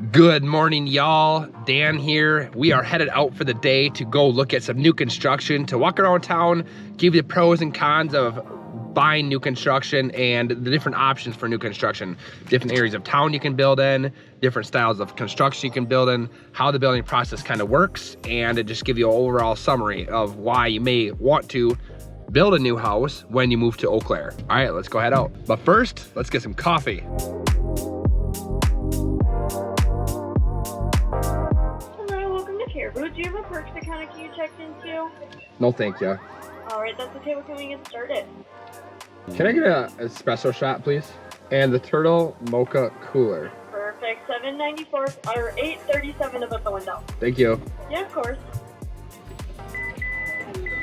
Good morning, y'all. Dan here. We are headed out for the day to go look at some new construction, to walk around town, give you the pros and cons of buying new construction and the different options for new construction. Different areas of town you can build in, different styles of construction you can build in, how the building process kind of works, and it just give you an overall summary of why you may want to build a new house when you move to Eau Claire. All right, let's go head out. But first, let's get some coffee. Do you have a perks account that you checked into? No, thank you. Alright, that's okay. What can we get started? Can I get an espresso shot, please? And the turtle mocha cooler. Perfect. $7.94 or $8.37 above the window. Thank you. Yeah, of course.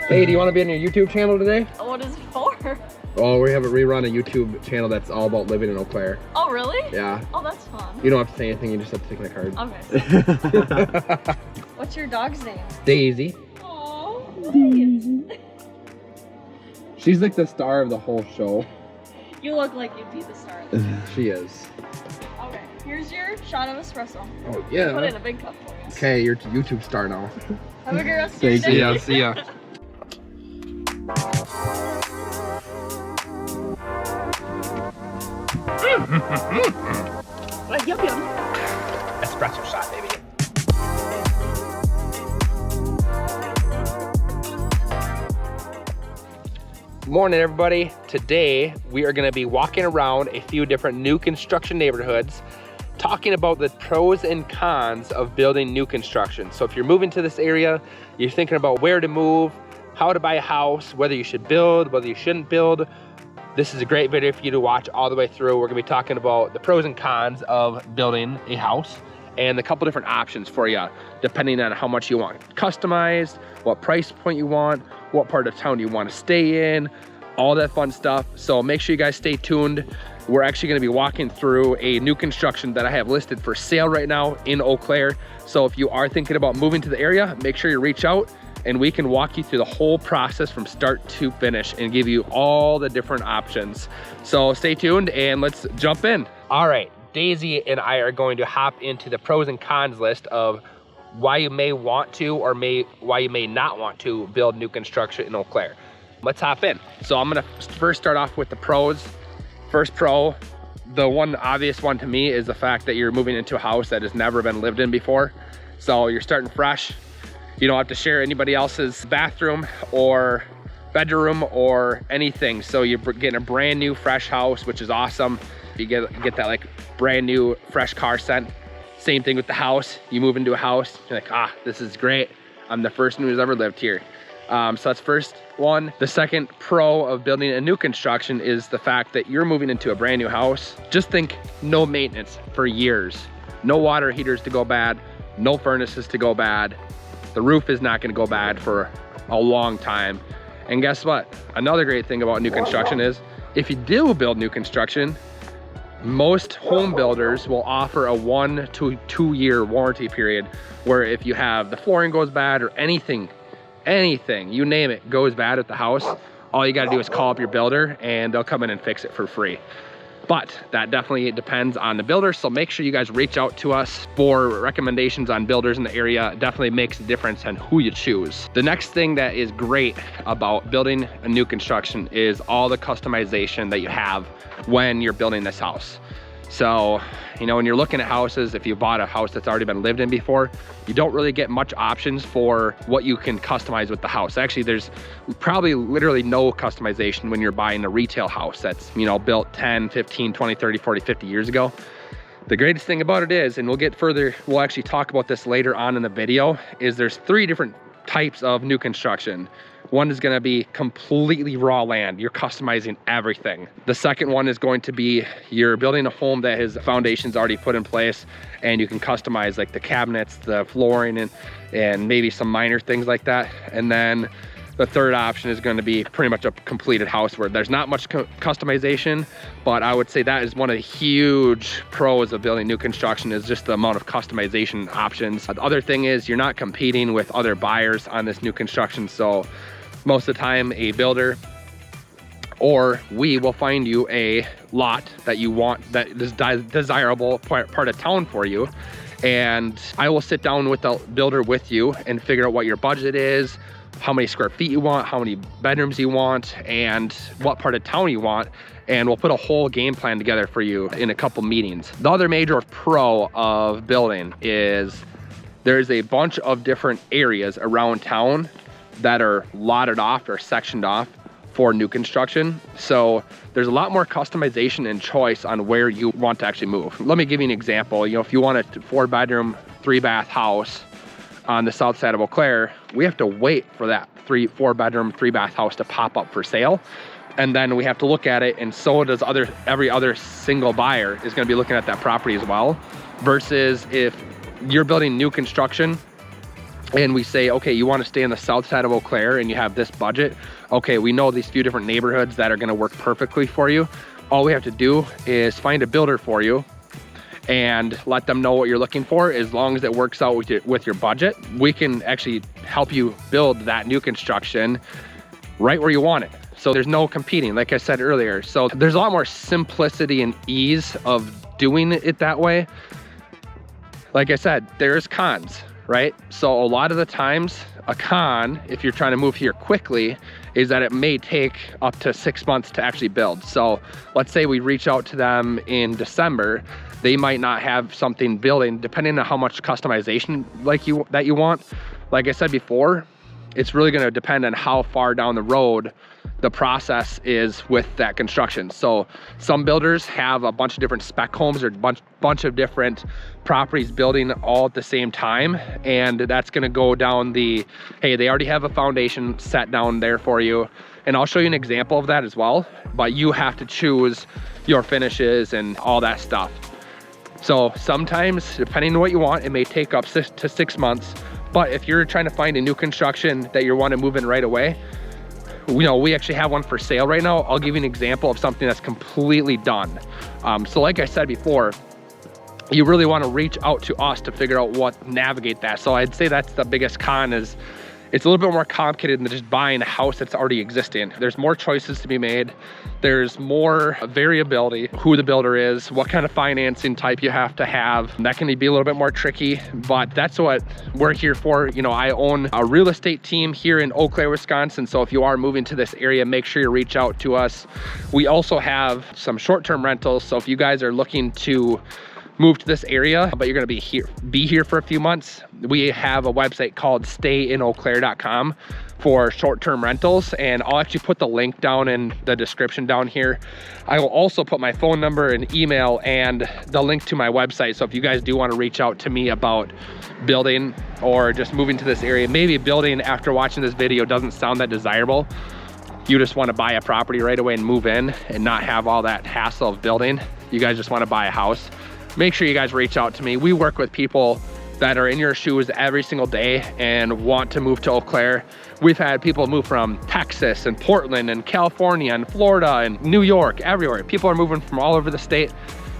Hey, do you want to be on your YouTube channel today? What is it for? Oh, we have a rerun a YouTube channel that's all about living in Eau Claire. Oh, really? Yeah. Oh, that's fun. You don't have to say anything, you just have to take my card. Okay. What's your dog's name? Daisy. Oh, nice. She's like the star of the whole show. You look like you'd be the star of the show. She is. Okay, here's your shot of espresso. Oh, yeah. Put it in a big cup for you. Okay, you're a YouTube star now. Have a good rest of your day. See ya, see ya. Yum yum. Espresso shot, baby. Morning, everybody. Today we are going to be walking around a few different new construction neighborhoods, talking about the pros and cons of building new construction. So if you're moving to this area, you're thinking about where to move, how to buy a house, whether you should build, whether you shouldn't build, this is a great video for you to watch all the way through. We're gonna be talking about the pros and cons of building a house and a couple different options for you, depending on how much you want customized, what price point you want, what part of town you want to stay in, all that fun stuff. So make sure you guys stay tuned. We're actually gonna be walking through a new construction that I have listed for sale right now in Eau Claire. So if you are thinking about moving to the area, make sure you reach out and we can walk you through the whole process from start to finish and give you all the different options. So stay tuned and let's jump in. All right, Daisy and I are going to hop into the pros and cons list of why you may want to or why you may not want to build new construction in Eau Claire. Let's hop in. So I'm gonna first start off with the pros. First pro, the one obvious one to me is the fact that you're moving into a house that has never been lived in before. So you're starting fresh. You don't have to share anybody else's bathroom or bedroom or anything. So you're getting a brand new fresh house, which is awesome. You get that like brand new fresh car scent. Same thing with the house. You move into a house, you're like, this is great. I'm the first one who's ever lived here. So that's first one. The second pro of building a new construction is the fact that you're moving into a brand new house. Just think no maintenance for years. No water heaters to go bad, no furnaces to go bad. The roof is not gonna go bad for a long time. And guess what? Another great thing about new construction is if you do build new construction, most home builders will offer a 1 to 2 year warranty period where if you have the flooring goes bad or anything, you name it, goes bad at the house, all you gotta do is call up your builder and they'll come in and fix it for free. But that definitely depends on the builder. So make sure you guys reach out to us for recommendations on builders in the area. It definitely makes a difference on who you choose. The next thing that is great about building a new construction is all the customization that you have when you're building this house. So, when you're looking at houses, if you bought a house that's already been lived in before, you don't really get much options for what you can customize with the house. Actually, there's probably literally no customization when you're buying a retail house that's, built 10, 15, 20, 30, 40, 50 years ago. The greatest thing about it is, and we'll actually talk about this later on in the video, is there's 3 different types of new construction. One is gonna be completely raw land. You're customizing everything. The second one is going to be you're building a home that has foundations already put in place and you can customize like the cabinets, the flooring, and maybe some minor things like that. And then the third option is going to be pretty much a completed house where there's not much customization, but I would say that is one of the huge pros of building new construction is just the amount of customization options. The other thing is you're not competing with other buyers on this new construction. So most of the time a builder or we will find you a lot that you want, that is desirable part of town for you. And I will sit down with the builder with you and figure out what your budget is, how many square feet you want, how many bedrooms you want, and what part of town you want. And we'll put a whole game plan together for you in a couple meetings. The other major pro of building is there's a bunch of different areas around town that are lotted off or sectioned off for new construction. So there's a lot more customization and choice on where you want to actually move. Let me give you an example. You know, if you want a 4-bedroom, 3-bath house on the south side of Eau Claire, we have to wait for that 4-bedroom, 3-bath house to pop up for sale. And then we have to look at it, and so does every other single buyer is gonna be looking at that property as well. Versus if you're building new construction and we say, okay, you wanna stay on the south side of Eau Claire and you have this budget, okay, we know these few different neighborhoods that are gonna work perfectly for you. All we have to do is find a builder for you and let them know what you're looking for. As long as it works out with your budget, we can actually help you build that new construction right where you want it. So there's no competing, like I said earlier. So there's a lot more simplicity and ease of doing it that way. Like I said, there's cons, right? So a lot of the times, a con, if you're trying to move here quickly, is that it may take up to 6 months to actually build. So let's say we reach out to them in December, they might not have something building, depending on how much customization that you want. Like I said before, it's really gonna depend on how far down the road the process is with that construction. So some builders have a bunch of different spec homes or bunch of different properties building all at the same time, and that's gonna go down the, hey, they already have a foundation set down there for you. And I'll show you an example of that as well, but you have to choose your finishes and all that stuff. So sometimes, depending on what you want, it may take up 6 to 6 months. But if you're trying to find a new construction that you want to move in right away, you know, we actually have one for sale right now. I'll give you an example of something that's completely done. So like I said before, you really want to reach out to us to figure out navigate that. So I'd say that's the biggest con, is it's a little bit more complicated than just buying a house that's already existing. There's more choices to be made. There's more variability, who the builder is, what kind of financing type you have to have. That can be a little bit more tricky, but that's what we're here for. You know, I own a real estate team here in Eau Claire, Wisconsin. So if you are moving to this area, make sure you reach out to us. We also have some short-term rentals. So if you guys are looking to move to this area, but you're gonna be here for a few months, we have a website called stayinauclaire.com for short-term rentals, and I'll actually put the link down in the description down here. I will also put my phone number and email and the link to my website. So if you guys do want to reach out to me about building or just moving to this area, maybe building after watching this video doesn't sound that desirable, you just want to buy a property right away and move in and not have all that hassle of building, you guys just want to buy a house, make sure you guys reach out to me. We work with people that are in your shoes every single day and want to move to Eau Claire. We've had people move from Texas and Portland and California and Florida and New York, everywhere. People are moving from all over the state.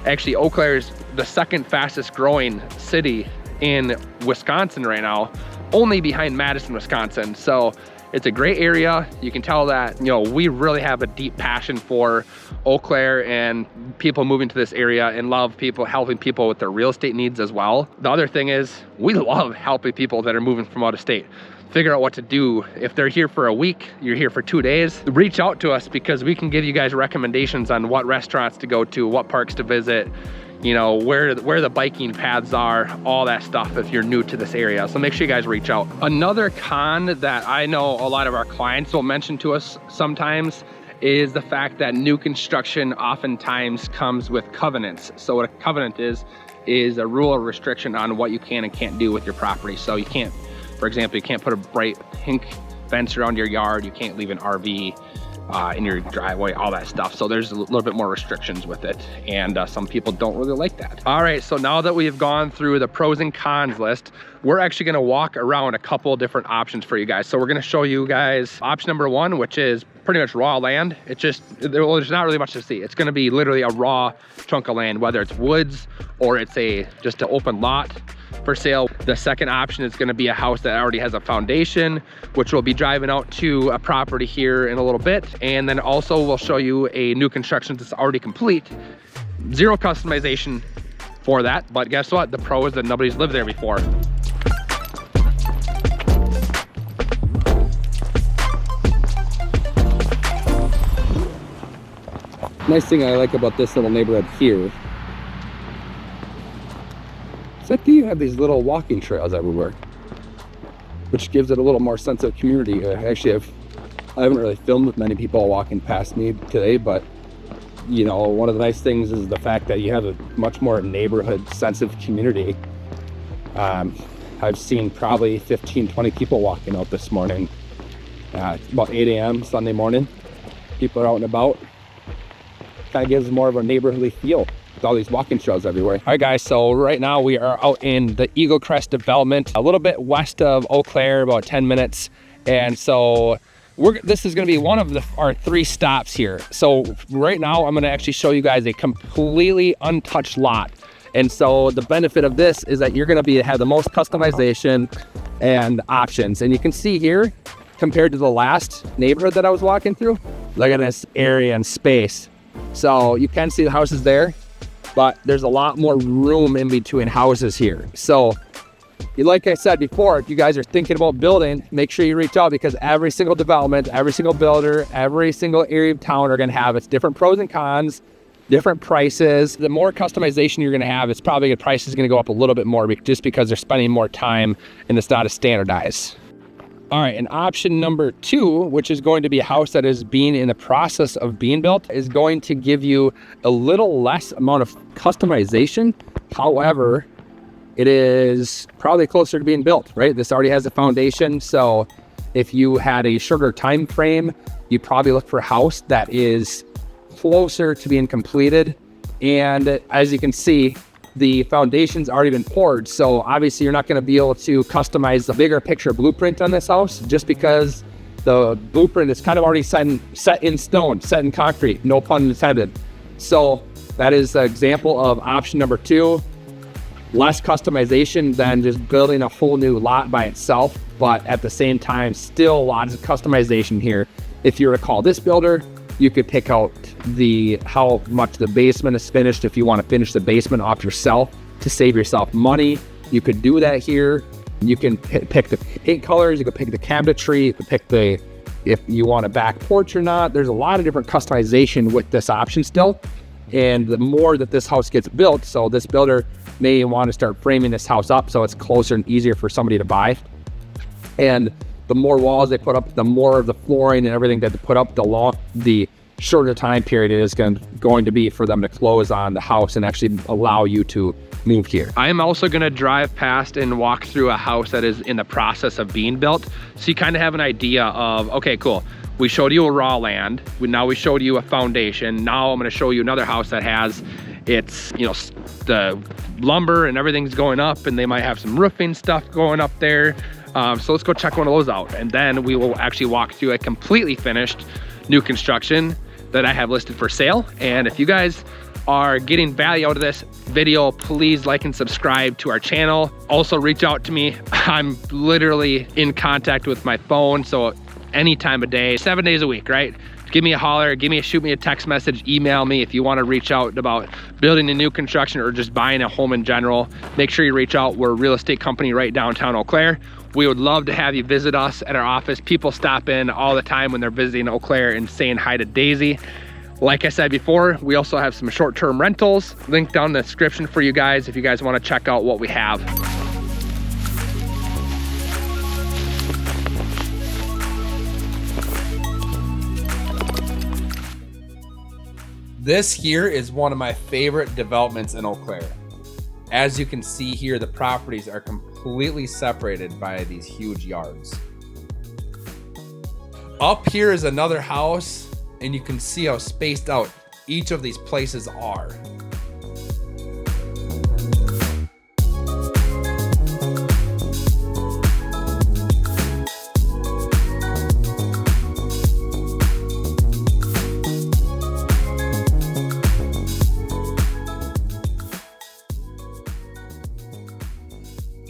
Actually, Eau Claire is the second fastest growing city in Wisconsin right now, only behind Madison, Wisconsin. So it's a great area. You can tell that, you know, we really have a deep passion for Eau Claire and people moving to this area, and love helping people with their real estate needs as well. The other thing is, we love helping people that are moving from out of state figure out what to do. If they're here for a week, you're here for 2 days, reach out to us, because we can give you guys recommendations on what restaurants to go to, what parks to visit, you know, where the biking paths are, all that stuff if you're new to this area. So make sure you guys reach out. Another con that I know a lot of our clients will mention to us sometimes is the fact that new construction oftentimes comes with covenants. So what a covenant is a rule or restriction on what you can and can't do with your property. So you can't, for example, you can't put a bright pink fence around your yard, you can't leave an RV in your driveway, all that stuff. So there's a little bit more restrictions with it, and some people don't really like that. All right, so now that we've gone through the pros and cons list, we're actually gonna walk around a couple of different options for you guys. So we're gonna show you guys option number one, which is pretty much raw land. It's just, there's not really much to see. It's gonna be literally a raw chunk of land, whether it's woods or it's just an open lot for sale. The second option is going to be a house that already has a foundation, which we'll be driving out to a property here in a little bit. And then also we'll show you a new construction that's already complete, zero customization, for that. But guess what? The pro is that nobody's lived there before. Nice thing I like about this little neighborhood here is that you have these little walking trails everywhere, which gives it a little more sense of community. I haven't really filmed with many people walking past me today, but you know, one of the nice things is the fact that you have a much more neighborhood sense of community. I've seen probably 15-20 people walking out this morning. It's about 8 a.m. Sunday morning. People are out and about. Kind of gives more of a neighborhoodly feel with all these walking trails everywhere. All right, guys, so right now we are out in the Eau Claire development, a little bit west of Eau Claire, about 10 minutes. And so this is going to be one of our 3 stops here. So right now I'm going to actually show you guys a completely untouched lot. And so the benefit of this is that you're going to have the most customization and options. And you can see here, compared to the last neighborhood that I was walking through, look at this area and space. So you can see the houses there, but there's a lot more room in between houses here. So like I said before, if you guys are thinking about building, make sure you reach out, because every single development, every single builder, every single area of town are going to have its different pros and cons, different prices. The more customization you're going to have, it's probably the price is going to go up a little bit more just because they're spending more time and it's not as standardized. All right, and option number 2, which is going to be a house that is being in the process of being built, is going to give you a little less amount of customization. However, it is probably closer to being built, right? This already has a foundation. So if you had a shorter time frame, you probably look for a house that is closer to being completed. And as you can see, the foundation's already been poured. So obviously you're not going to be able to customize the bigger picture blueprint on this house, just because the blueprint is kind of already set in stone, set in concrete, no pun intended. So that is an example of option number 2. Less customization than just building a whole new lot by itself, but at the same time, still lots of customization here. If you were to call this builder, you could pick out how much the basement is finished. If you want to finish the basement off yourself to save yourself money, you could do that here. You can pick the paint colors, you could pick the cabinetry, you could pick if you want a back porch or not. There's a lot of different customization with this option still. And the more that this house gets built, so this builder may want to start framing this house up so it's closer and easier for somebody to buy. And the more walls they put up, the more of the flooring and everything that they put up, the shorter time period it is going to be for them to close on the house and actually allow you to move here. I am also going to drive past and walk through a house that is in the process of being built, so you kind of have an idea of, okay, cool, we showed you a raw land, now we showed you a foundation, now I'm going to show you another house that has its, you know, the lumber and everything's going up, and they might have some roofing stuff going up there. So let's go check one of those out, and then we will actually walk through a completely finished new construction that I have listed for sale. And if you guys are getting value out of this video, please like and subscribe to our channel. Also reach out to me. I'm literally in contact with my phone, so any time of day, 7 days a week, right? Give me a holler, shoot me a text message, email me if you want to reach out about building a new construction or just buying a home in general. Make sure you reach out. We're a real estate company right downtown Eau Claire. We would love to have you visit us at our office. People stop in all the time when they're visiting Eau Claire and saying hi to Daisy. Like I said before, we also have some short-term rentals. Link down in the description for you guys if you guys want to check out what we have. This here is one of my favorite developments in Eau Claire. As you can see here, the properties are completely separated by these huge yards. Up here is another house, and you can see how spaced out each of these places are.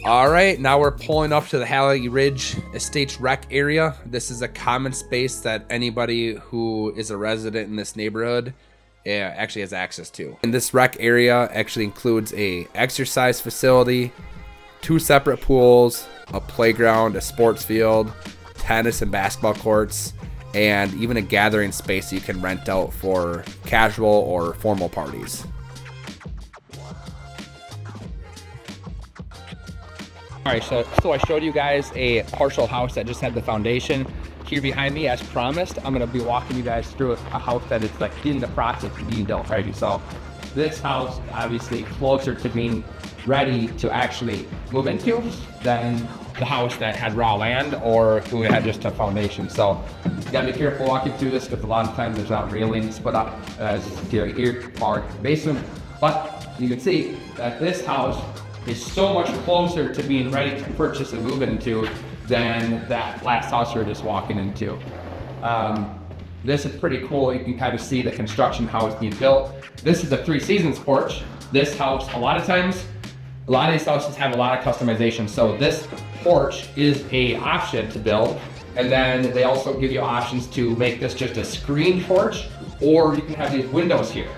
All right, now we're pulling up to the Halley Ridge Estates Rec area. This is a common space that anybody who is a resident in this neighborhood actually has access to. And this rec area actually includes a exercise facility, 2 separate pools, a playground, a sports field, tennis and basketball courts, and even a gathering space you can rent out for casual or formal parties. All right, so I showed you guys a partial house that just had the foundation. Here behind me, as promised, I'm gonna be walking you guys through a house that is like in the process of being built, right? So this house, obviously closer to being ready to actually move into than the house that had raw land or who had just a foundation. So you gotta be careful walking through this because a lot of times there's not railings put up as here or basement. But you can see that this house is so much closer to being ready to purchase and move into than that last house you're just walking into. This is pretty cool. You can kind of see the construction, how it's being built. This is a 3 seasons porch. This house, a lot of these houses have a lot of customization. So this porch is a option to build. And then they also give you options to make this just a screened porch, or you can have these windows here.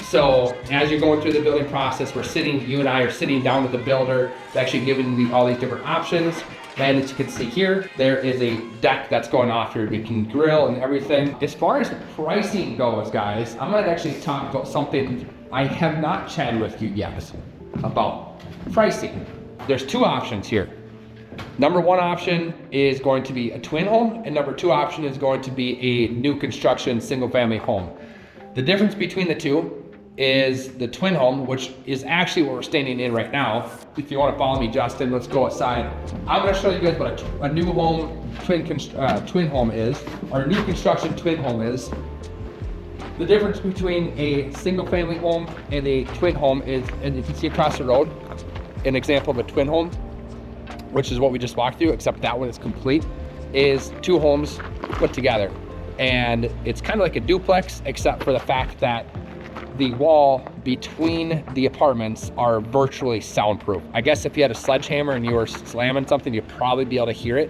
So as you're going through the building process, you and I are sitting down with the builder, actually giving you all these different options. And as you can see here, there is a deck that's going off here. You can grill and everything. As far as pricing goes, guys, I'm gonna actually talk about something I have not chatted with you yet about pricing. There's 2 options here. Number 1 option is going to be a twin home, and number 2 option is going to be a new construction single family home. The difference between the two is the twin home, which is actually what we're standing in right now. If you want to follow me, Justin, let's go outside. I'm going to show you guys what a new home twin home is, or a new construction twin home is. The difference between a single family home and a twin home is, and you can see across the road, an example of a twin home, which is what we just walked through, except that one is complete, is 2 homes put together. And it's kind of like a duplex, except for the fact that the wall between the apartments are virtually soundproof. I guess if you had a sledgehammer and you were slamming something, you'd probably be able to hear it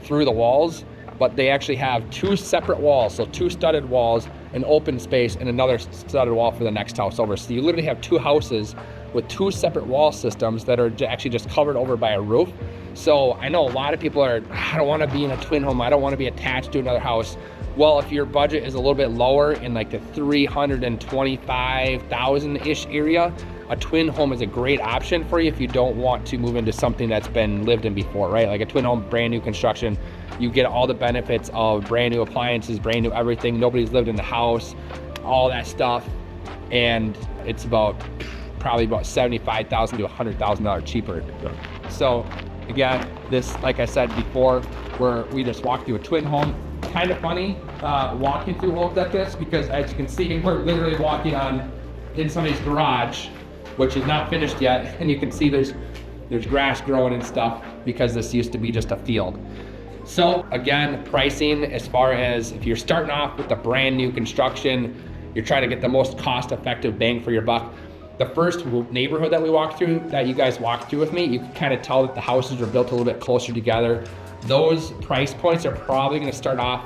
through the walls, but they actually have 2 separate walls. So 2 studded walls, an open space, and another studded wall for the next house over. So you literally have 2 houses with 2 separate wall systems that are actually just covered over by a roof. So I know a lot of people are, I don't want to be in a twin home. I don't want to be attached to another house. Well, if your budget is a little bit lower in like the $325,000-ish area, a twin home is a great option for you if you don't want to move into something that's been lived in before, right? Like a twin home, brand new construction, you get all the benefits of brand new appliances, brand new everything. Nobody's lived in the house, all that stuff. And it's probably about $75,000 to $100,000 cheaper. So again, this, like I said before, we just walked through a twin home. Kind of funny walking through homes like this, because as you can see, we're literally walking in somebody's garage, which is not finished yet, and you can see there's grass growing and stuff because this used to be just a field. So again, pricing, as far as if you're starting off with a brand new construction, you're trying to get the most cost-effective bang for your buck. The first neighborhood that we walked through, that you guys walked through with me, you can kind of tell that the houses are built a little bit closer together. Those price points are probably going to start off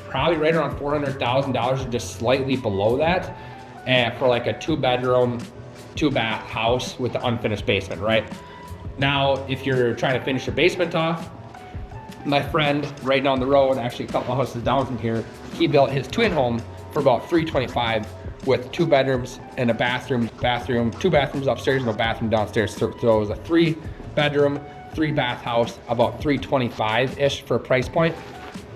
probably right around $400,000 or just slightly below that, and for like a 2-bedroom, 2-bath house with the unfinished basement, right? Now, if you're trying to finish your basement off, my friend right down the road, actually a couple houses down from here, he built his twin home for about $325,000 with 2 bedrooms and a bathroom, 2 bathrooms upstairs and a bathroom downstairs. So it was a 3-bedroom, 3-bath house, about $325,000-ish for a price point.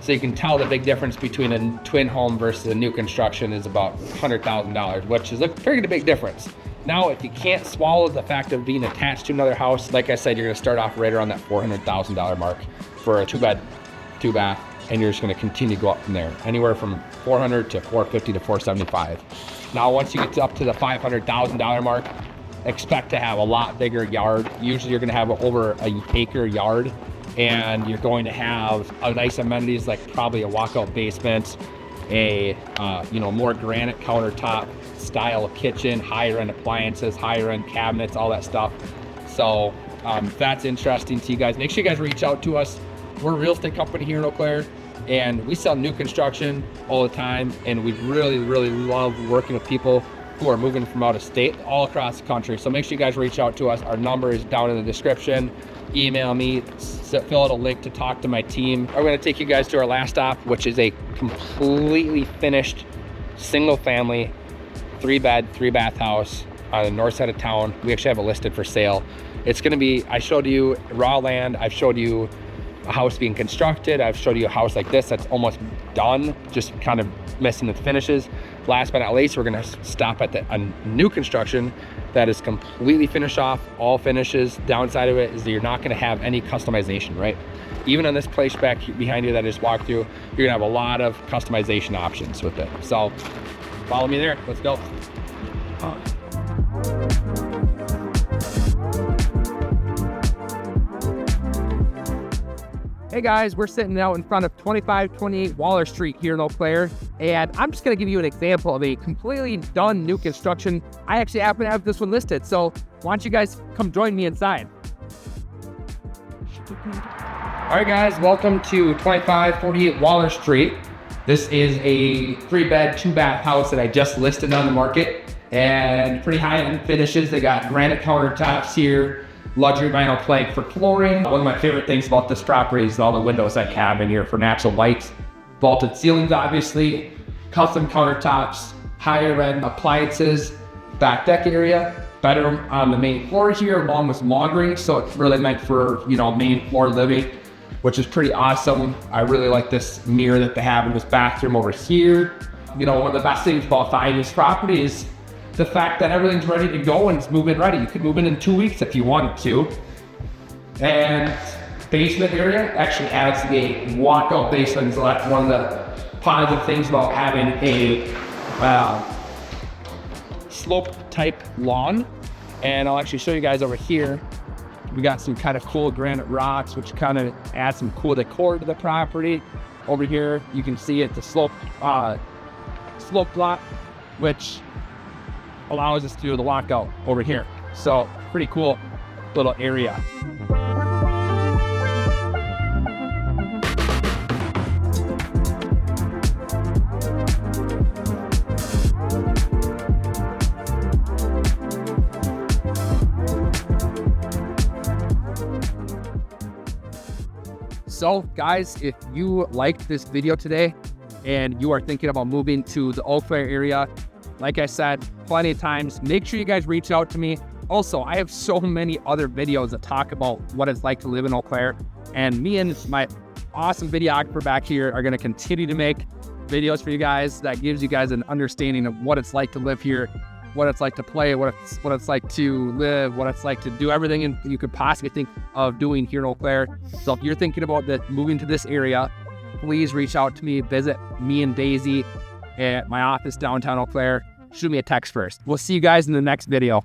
So you can tell the big difference between a twin home versus a new construction is about $100,000, which is a pretty big difference. Now, if you can't swallow the fact of being attached to another house, like I said, you're gonna start off right around that $400,000 mark for a 2-bed, 2-bath, and you're just gonna continue to go up from there, anywhere from $400,000 to $450,000 to $475,000. Now, once you get up to the $500,000 mark, expect to have a lot bigger yard. Usually you're gonna have over an acre yard, and you're going to have a nice amenities like probably a walkout basement, a more granite countertop style kitchen, higher end appliances, higher end cabinets, all that stuff. So if that's interesting to you guys, make sure you guys reach out to us. We're a real estate company here in Eau Claire. And we sell new construction all the time, and we really, really love working with people who are moving from out of state all across the country. So make sure you guys reach out to us. Our number is down in the description. Email me, fill out a link to talk to my team. I'm gonna take you guys to our last stop, which is a completely finished single family, 3-bed, 3-bath house on the north side of town. We actually have it listed for sale. It's gonna be, I showed you raw land, I've showed you a house being constructed, I've showed you a house like this that's almost done, just kind of missing the finishes. Last but not least, we're gonna stop at a new construction that is completely finished off, all finishes. Downside of it is that you're not gonna have any customization, right? Even on this place back behind you that I just walked through, you're gonna have a lot of customization options with it. So follow me there, let's go. Hey guys, we're sitting out in front of 2528 Waller Street here in Eau Claire, and I'm just gonna give you an example of a completely done new construction. I actually happen to have this one listed, so why don't you guys come join me inside? All right guys, welcome to 2548 Waller Street. This is a 3-bed, 2-bath house that I just listed on the market, and pretty high-end finishes. They got granite countertops here, luxury vinyl plank for flooring. One of my favorite things about this property is all the windows I have in here for natural light. Vaulted ceilings, obviously, custom countertops, higher end appliances, back deck area, bedroom on the main floor here, along with laundry. So it's really meant for, you know, main floor living, which is pretty awesome. I really like this mirror that they have in this bathroom over here. You know, one of the best things about buying this property is the fact that everything's ready to go and it's move-in ready. You could move in 2 weeks if you wanted to. And basement area actually adds a walkout basement, so that's one of the positive things about having a slope type lawn. And I'll actually show you guys over here. We got some kind of cool granite rocks, which kind of add some cool decor to the property. Over here, you can see it, the slope block, which allows us to do the lockout over here. So pretty cool little area. So guys, if you liked this video today and you are thinking about moving to the Eau Claire area, like I said plenty of times, make sure you guys reach out to me. Also, I have so many other videos that talk about what it's like to live in Eau Claire, and me and my awesome videographer back here are going to continue to make videos for you guys that gives you guys an understanding of what it's like to live here, what it's like to play, what it's like to live, what it's like to do everything you could possibly think of doing here in Eau Claire. So if you're thinking about moving to this area, please reach out to me. Visit me and Daisy at my office downtown Eau Claire. Shoot me a text first. We'll see you guys in the next video.